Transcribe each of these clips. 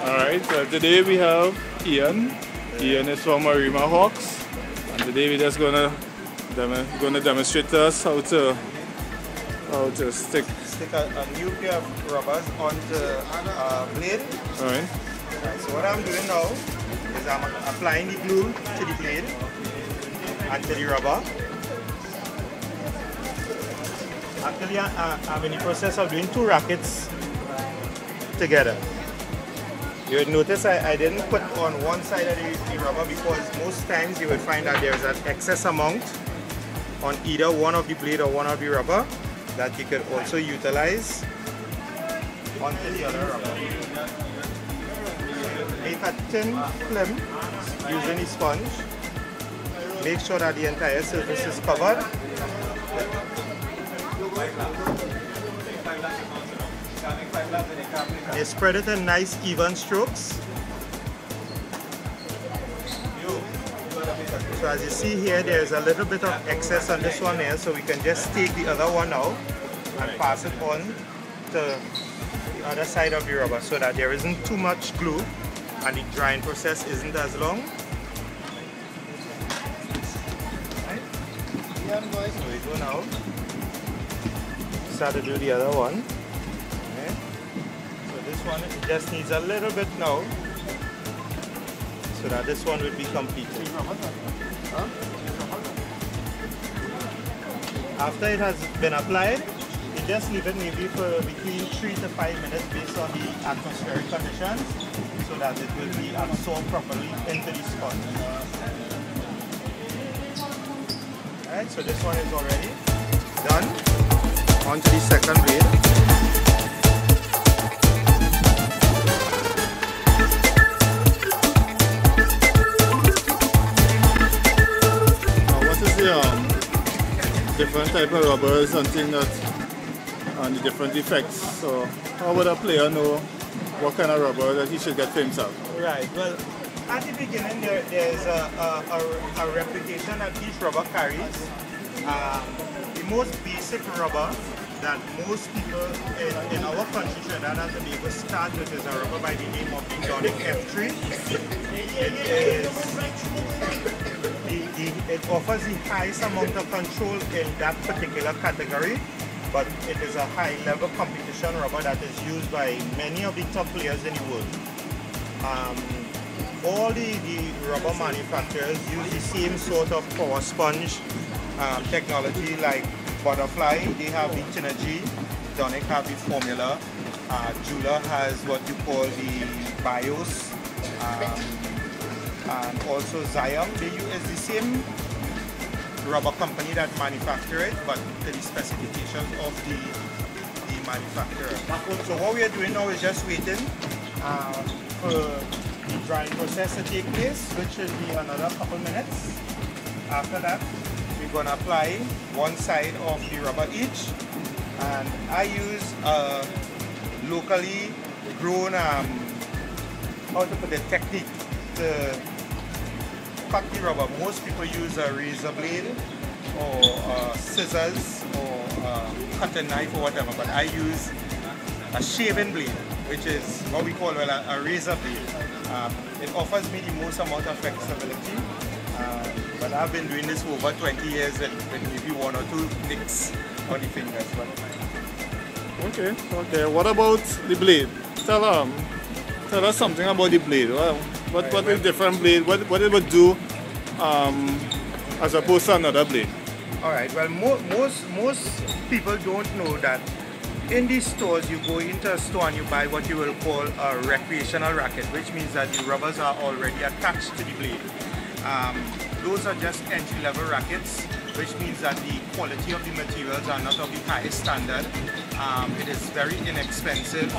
Alright, so today we have Ian. Ian is from Arima Hawks, and today we're just gonna demonstrate to us how to stick a new pair of rubbers onto a blade. Alright. So what I'm doing now is I'm applying the glue to the blade and to the rubber. Actually, I'm in the process of doing 2 rackets together. You would notice I didn't put on one side of the rubber because most times you will find that there's an excess amount on either one of the blade or one of the rubber that you could also utilize onto the other rubber. Make a thin film using a sponge. Make sure that the entire surface is covered. You spread it in nice even strokes. So as you see here, there's a little bit of excess on this one here, so we can just take the other one out and pass it on to the other side of the rubber so that there isn't too much glue and the drying process isn't as long. Right. So we go now. Start to do the other one. Okay. So this one, it just needs a little bit now so that this one will be complete. After it has been applied, you just leave it maybe for between 3 to 5 minutes based on the atmospheric conditions so that it will be absorbed properly into the sponge. Alright, so this one is already done. On to the second blade. Different type of rubbers and things that and the different effects. So how would a player know what kind of rubber that he should get for himself? Right. Well, at the beginning there's a reputation that each rubber carries. The most basic rubber that most people in our country, Trinidad and Tobago, start with is a rubber by the name of the Donic F3. It offers the highest amount of control in that particular category, but it is a high-level competition rubber that is used by many of the top players in the world. All the rubber manufacturers use the same sort of power sponge technology like Butterfly. They have the Synergy, Donic have the Formula, Jula has what you call the BIOS, and also Zion. They use the same rubber company that manufacture it, but to the specifications of the manufacturer. So what we are doing now is just waiting for the drying process to take place, which should be another couple minutes. After that, we're going to apply one side of the rubber each, and I use a locally grown, how to put it, technique to cut the rubber. Most people use a razor blade or scissors or cutting knife or whatever, but I use a shaving blade, which is what we call a razor blade. It offers me the most amount of flexibility, but I've been doing this for over 20 years with maybe 1 or 2 nicks on the fingers. But Okay. What about the blade? Tell us something about the blade. What is different blade? What it would do as opposed to another blade? Alright, well, most people don't know that in these stores you go into a store and you buy what you will call a recreational racket, which means that the rubbers are already attached to the blade. Those are just entry-level rackets, which means that the quality of the materials are not of the highest standard. It is very inexpensive,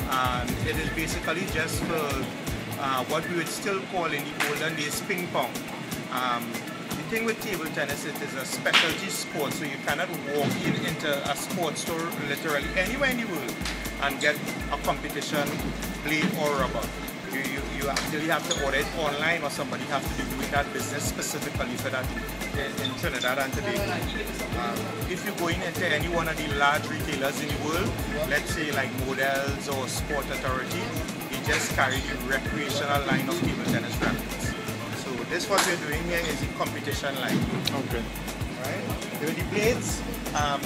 and it is basically just for what we would still call in the olden days ping pong. The thing with table tennis, it is a specialty sport, so you cannot walk into a sports store literally anywhere in the world and get a competition blade or rubber. You you actually have to order it online, or somebody have to be doing that business specifically for that in Trinidad and Tobago. If you're going into any one of the large retailers in the world, let's say like Models or Sport Authority, they just carry the recreational line of table tennis rackets. So this what we're doing here is the competition line. Okay. Right? With the blades,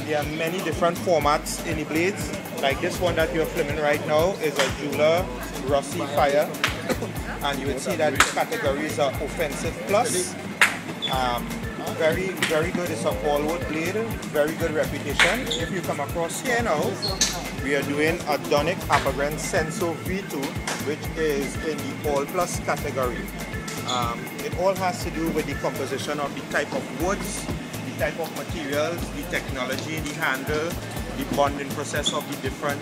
there are many different formats in the blades. Like this one that you're filming right now is a Jula Rossi Fire, and you would see that the categories are offensive plus. Very, very good. It's a all-wood blade, very good reputation. If you come across here now, we are doing a Donic Apogren Senso V2, which is in the all plus category. It all has to do with the composition of the type of woods, the type of materials, the technology, the handle, the bonding process of the different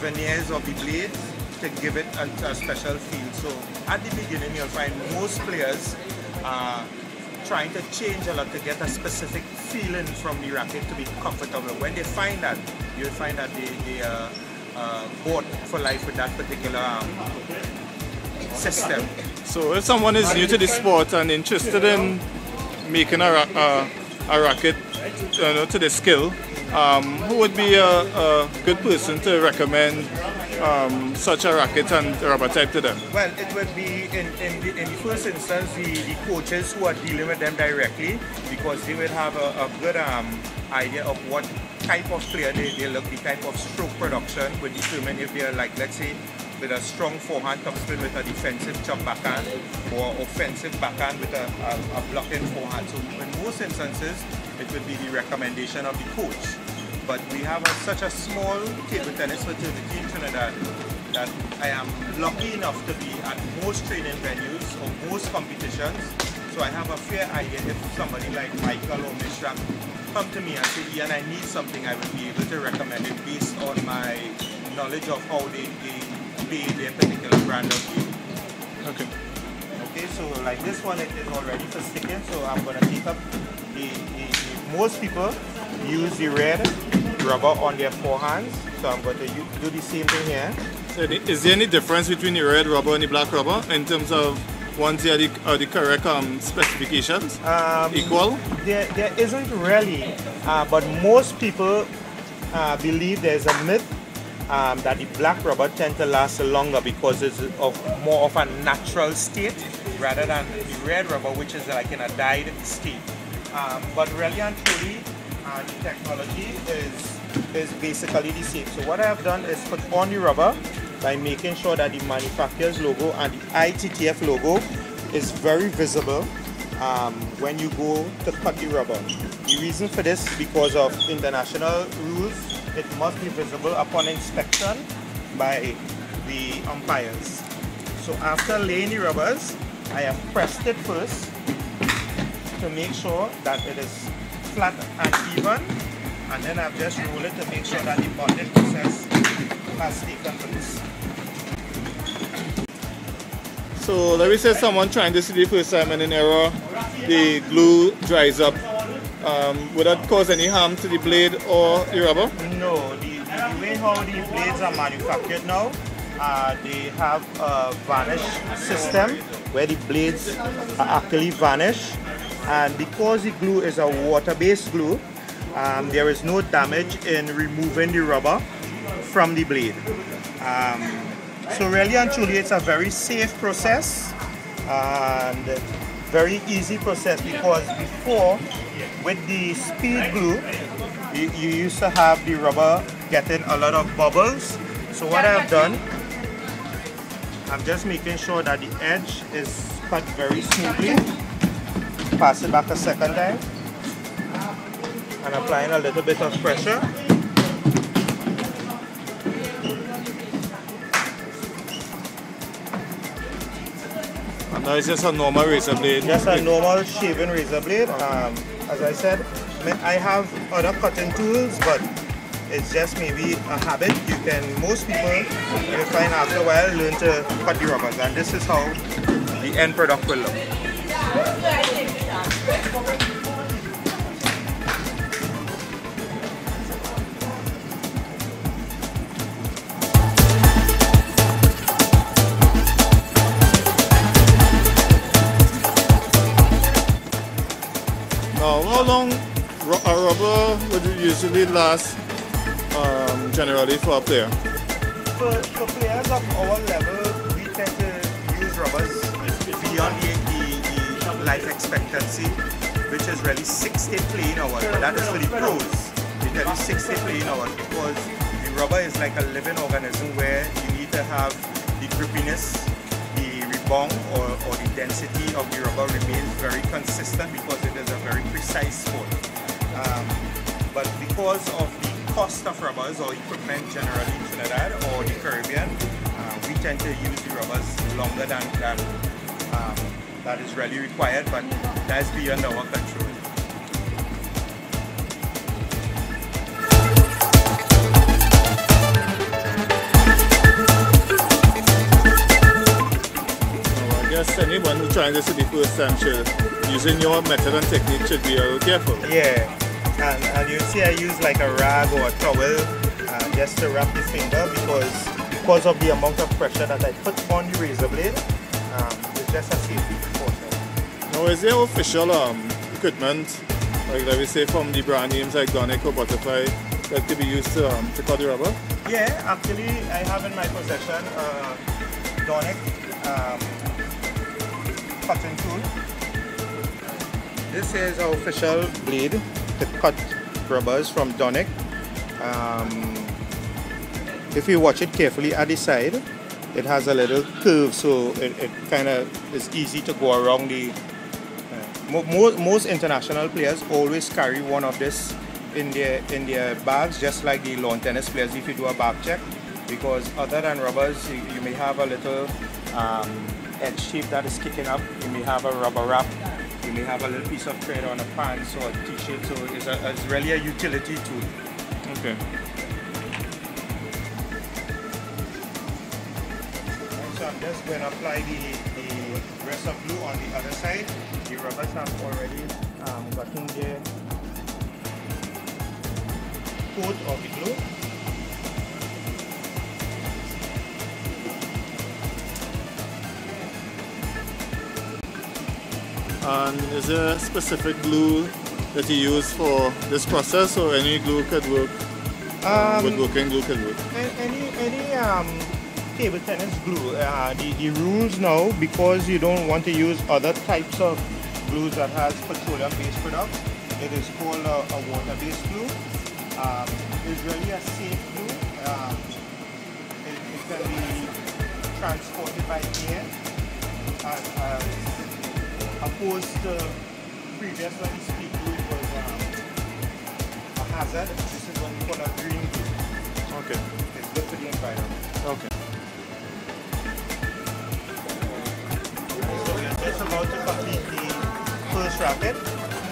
veneers of the blades to give it a special feel. So at the beginning, you'll find most players trying to change a lot to get a specific feeling from the racket to be comfortable. When they find that, you'll find that they are bought for life with that particular system. So if someone is new to the sport and interested in making a racket to the skill, who would be a good person to recommend such a racket and rubber type to them? Well, it would be in the first instance the coaches who are dealing with them directly, because they will have a good idea of what type of player they look, the type of stroke production would determine if they're like, let's say, with a strong forehand topspin with a defensive chop backhand, or offensive backhand with a blocking forehand. So in most instances, it would be the recommendation of the coach. But we have such a small table tennis fraternity in Trinidad that I am lucky enough to be at most training venues or most competitions. So I have a fair idea if somebody like Michael or Mishra come to me and say, Ian, I need something, I will be able to recommend it based on my knowledge of how they play their particular brand of game. Okay. Okay, so like this one, it is already for sticking, so I'm going to take up most people use the red rubber on their forehands, so I'm going to do the same thing here. So is there any difference between the red rubber and the black rubber in terms of ones are the correct specifications? Equal? There isn't really, but most people believe there's a myth that the black rubber tend to last longer because it's more of a natural state rather than the red rubber, which is like in a dyed state. But really and truly, the technology is basically the same. So what I have done is put on the rubber by making sure that the manufacturer's logo and the ITTF logo is very visible when you go to cut the rubber. The reason for this is because of international rules. It must be visible upon inspection by the umpires. So after laying the rubbers, I have pressed it first to make sure that it is flat and even, and then I've just rolled it to make sure that the bonding process has taken place. So let me say someone trying this the first time and in error, the glue dries up. Would that cause any harm to the blade or the rubber? No, the way how the blades are manufactured now, they have a varnish system where the blades are actually varnished, and because the glue is a water-based glue, there is no damage in removing the rubber from the blade. So really and truly, it's a very safe process and very easy process, because before, with the speed glue, you used to have the rubber getting a lot of bubbles. So what I've done, I'm just making sure that the edge is cut very smoothly. Pass it back a second time and applying a little bit of pressure. And now it's just a normal razor blade. Just a normal shaving razor blade. As I said, I have other cutting tools, but it's just maybe a habit. Most people, you find after a while, learn to cut the rubbers, and this is how the end product will look. rubber would usually last generally for a player? For players of our level, we tend to use rubbers beyond the life expectancy, which is really 60 playing hours, but that is for the pros. We tell you 60 playing hours because the rubber is like a living organism where you need to have the grippiness, the rebound or the density of the rubber remains very consistent because it is a very precise sport. But because of the cost of rubbers or equipment generally in Trinidad or the Caribbean, we tend to use the rubbers longer than that is really required, but that is beyond our control. I guess anyone who's trying this for the first time should, using your method and technique, should be a little careful. Yeah, and you see I use like a rag or a towel just to wrap the finger because of the amount of pressure that I put on the razor blade. It's just a safety precaution. Now, is there official equipment, like let me say from the brand names like Donic or Butterfly, that could be used to cut the rubber? Yeah, actually I have in my possession Donic cutting tool. This is our official blade to cut rubbers from Donic. If you watch it carefully at the side, it has a little curve, so it kind of is easy to go around the... most international players always carry one of this in their bags, just like the lawn tennis players if you do a bag check, because other than rubbers, you may have a little edge shape that is kicking up, you may have a rubber wrap, you may have a little piece of thread on a pants or a t-shirt, so it's really a utility tool. Okay. So I'm just going to apply the rest of glue on the other side. The rubbers have already gotten their coat of the glue. And is there a specific glue that you use for this process, or any glue could work? Woodworking glue could work? Any table tennis glue. The rules now, because you don't want to use other types of glues that has petroleum-based products, it is called a water-based glue. It's really a safe glue. It can be transported by air, as opposed to previous when the speed glue was a hazard. This is what we call a green glue. Okay. It's good for the environment. Okay. So we are just about to complete the first racket.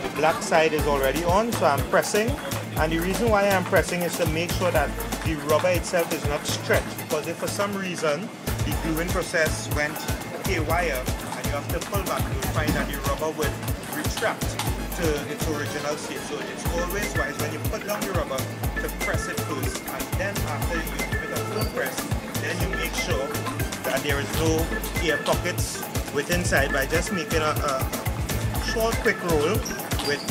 The black side is already on, so I'm pressing. And the reason why I'm pressing is to make sure that the rubber itself is not stretched. Because if for some reason the gluing process went haywire and you have to pull back, you'll find that the rubber will retract to its original state. So it's always wise when you put down the rubber to press it first, and then after you give it a full press, then you make sure that there is no air pockets with inside by just making a short quick roll with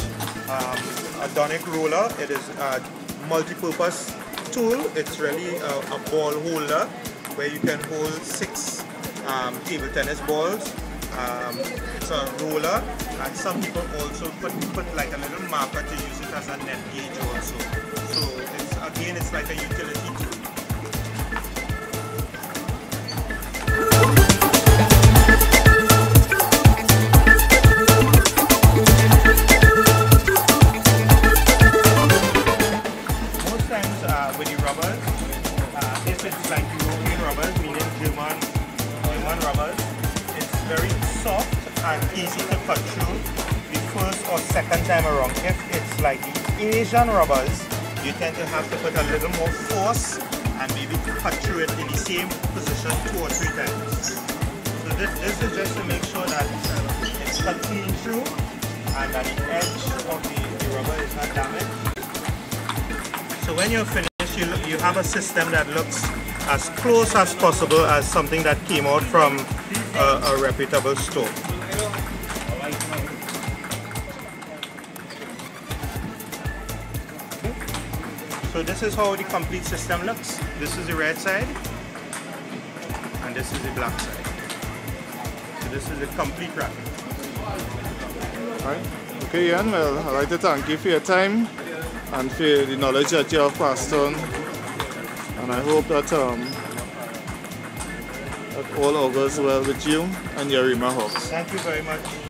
a Donic roller. It is a multi-purpose tool. It's really a ball holder where you can hold 6 table tennis balls. It's a roller, and some people also put like a little marker to use it as a net gauge also. So it's like a utility tool. Most times with the rubbers, if it's like European rubbers, meaning German rubbers, it's very soft and easy to cut through the first or second time around. If it's like the Asian rubbers, you tend to have to put a little more force and maybe cut through it in the same position 2 or 3 times. So this is just to make sure that it's cut clean through and that the edge of the rubber is not damaged. So when you're finished, you have a system that looks as close as possible as something that came out from a reputable store. So this is how the complete system looks. This is the red side, and this is the black side. So this is a complete racket. Right. Okay, Ian, well, I'd like to thank you for your time and for the knowledge that you have passed on. And I hope that, that all goes well with you and your Arima Hawks. Thank you very much.